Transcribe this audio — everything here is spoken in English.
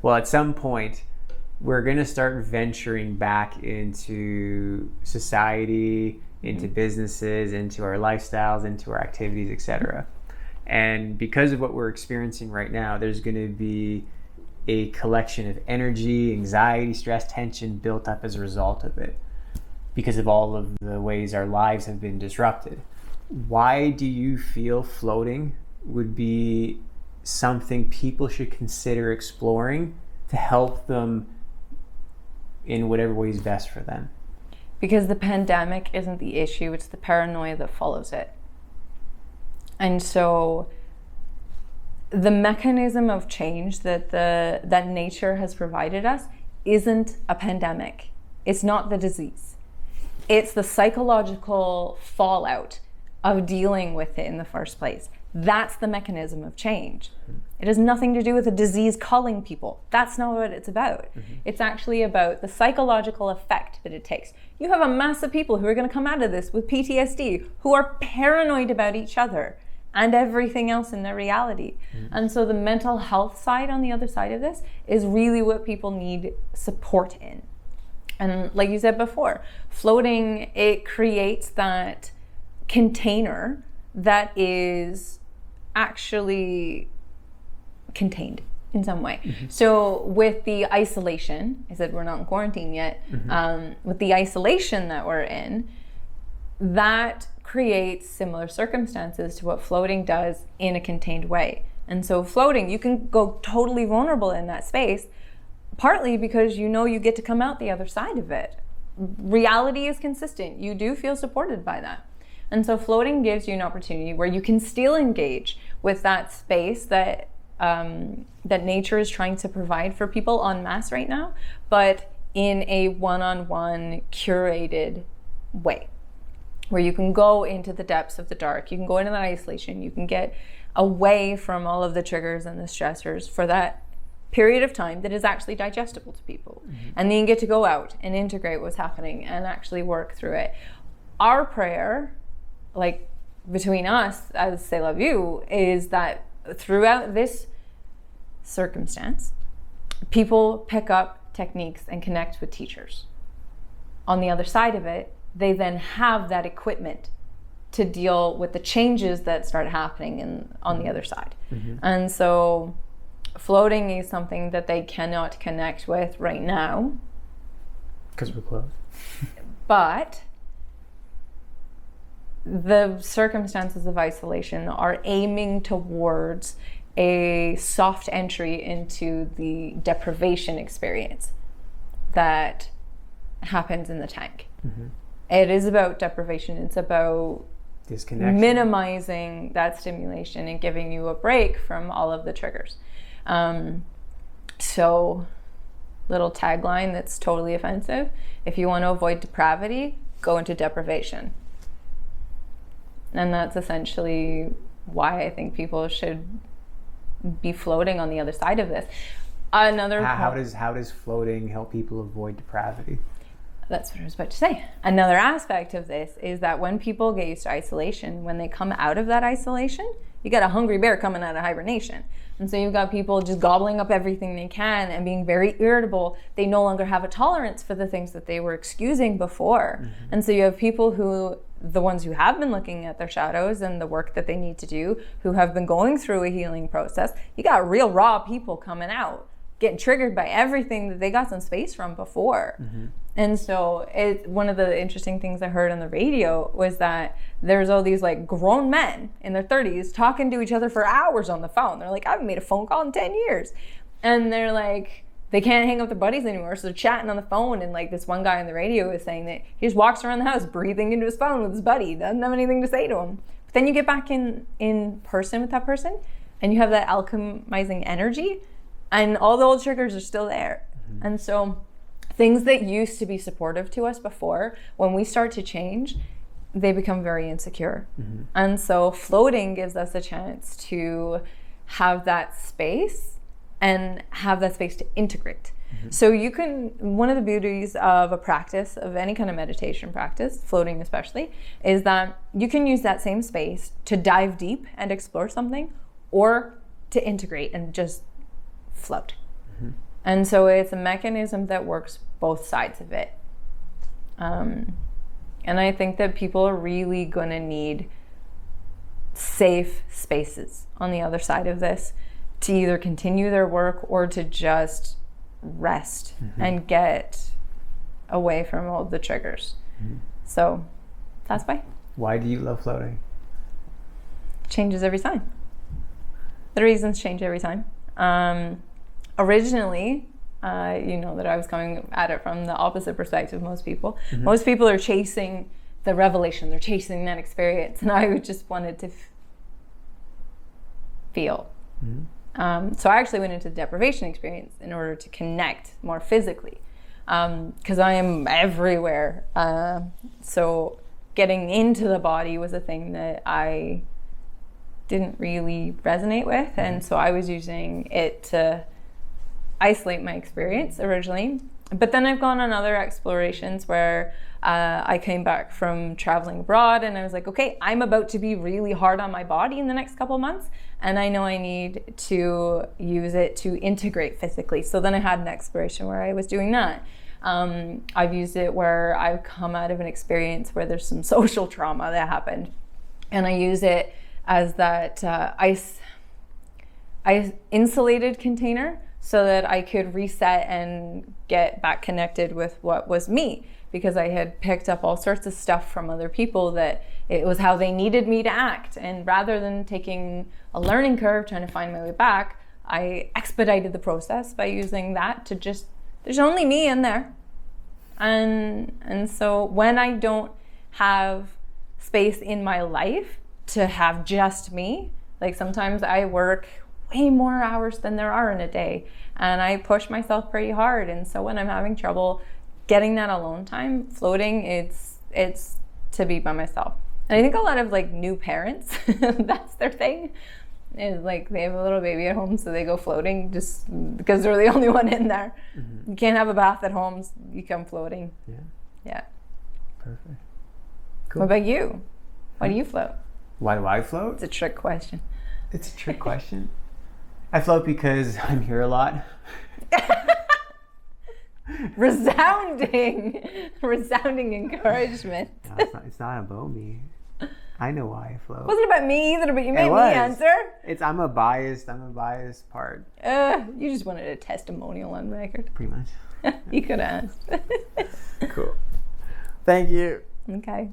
Well, at some point, we're going to start venturing back into society, into businesses, into our lifestyles, into our activities, etc. And because of what we're experiencing right now, there's going to be a collection of energy, anxiety, stress, tension built up as a result of it, because of all of the ways our lives have been disrupted. Why do you feel floating would be something people should consider exploring to help them in whatever way is best for them? Because the pandemic isn't the issue, it's the paranoia that follows it. And so the mechanism of change that nature has provided us isn't a pandemic. It's not the disease. It's the psychological fallout of dealing with it in the first place. That's the mechanism of change. It has nothing to do with a disease culling people. That's not what it's about. It's actually about the psychological effect that it takes. You have a mass of people who are going to come out of this with PTSD, who are paranoid about each other and everything else in their reality. And so the mental health side on the other side of this is really what people need support in. And like you said before, floating, it creates that container that is actually contained in some way. So with the isolation, I said we're not in quarantine yet, with the isolation that we're in, that creates similar circumstances to what floating does in a contained way. And so floating, you can go totally vulnerable in that space, partly because you know you get to come out the other side of it. Reality is consistent. You do feel supported by that. And so floating gives you an opportunity where you can still engage with that space that that nature is trying to provide for people en masse right now, but in a one-on-one curated way, where you can go into the depths of the dark, you can go into that isolation, you can get away from all of the triggers and the stressors for that period of time that is actually digestible to people. And then you get to go out and integrate what's happening and actually work through it. Our prayer, like between us as Selah View, is that throughout this circumstance, people pick up techniques and connect with teachers. On the other side of it, they then have that equipment to deal with the changes that start happening on the other side. And so floating is something that they cannot connect with right now. Because we're closed. But the circumstances of isolation are aiming towards a soft entry into the deprivation experience that happens in the tank. It is about deprivation. It's about disconnection, minimizing that stimulation and giving you a break from all of the triggers. So, little tagline that's totally offensive: if you want to avoid depravity, go into deprivation. And that's essentially why I think people should be floating on the other side of this. How does floating help people avoid depravity? That's what I was about to say. Another aspect of this is that when people get used to isolation, when they come out of that isolation, you got a hungry bear coming out of hibernation. And so you've got people just gobbling up everything they can and being very irritable. They no longer have a tolerance for the things that they were excusing before. And so you have people who, the ones who have been looking at their shadows and the work that they need to do, who have been going through a healing process. You got real raw people coming out, getting triggered by everything that they got some space from before. And so one of the interesting things I heard on the radio was that there's all these like grown men in their 30s talking to each other for hours on the phone. They're like, I haven't made a phone call in 10 years. And they're like, they can't hang up their buddies anymore. So they're chatting on the phone. And like this one guy on the radio is saying that he just walks around the house breathing into his phone with his buddy. Doesn't have anything to say to him. But then you get back in person with that person and you have that alchemizing energy and all the old triggers are still there. And so things that used to be supportive to us before, when we start to change, they become very insecure. And so floating gives us a chance to have that space and have that space to integrate. So you can, one of the beauties of a practice, of any kind of meditation practice, floating especially, is that you can use that same space to dive deep and explore something, or to integrate and just float. And so it's a mechanism that works both sides of it. And I think that people are really going to need safe spaces on the other side of this to either continue their work or to just rest and get away from all the triggers. So that's why. Why do you love floating? Changes every time. The reasons change every time. Originally, you know that I was coming at it from the opposite perspective of most people. Most people are chasing the revelation, they're chasing that experience, and I just wanted to feel. So I actually went into the deprivation experience in order to connect more physically, because I am everywhere. So getting into the body was a thing that I didn't really resonate with, and so I was using it to isolate my experience originally. But then I've gone on other explorations where I came back from traveling abroad and I was like, okay, I'm about to be really hard on my body in the next couple of months, and I know I need to use it to integrate physically. So then I had an exploration where I was doing that. I've used it where I've come out of an experience where there's some social trauma that happened, and I use it as that ice insulated container so that I could reset and get back connected with what was me, because I had picked up all sorts of stuff from other people that it was how they needed me to act. And rather than taking a learning curve trying to find my way back, I expedited the process by using that to just, there's only me in there. And so when I don't have space in my life to have just me, like sometimes I work way more hours than there are in a day, and I push myself pretty hard. And so when I'm having trouble getting that alone time, floating, it's to be by myself. And I think a lot of like new parents, that's their thing, is like they have a little baby at home, so they go floating just because they're the only one in there. You can't have a bath at home, so you come floating. Yeah. Perfect. Cool. What about you? Why do you float? Why do I float? It's a trick question. It's a trick question. I float because I'm here a lot. Resounding encouragement. No, it's not about me. I know why I float. It wasn't about me either, but you made me answer. I'm a biased part. You just wanted a testimonial on record. Pretty much. You could have asked. Cool. Thank you. Okay.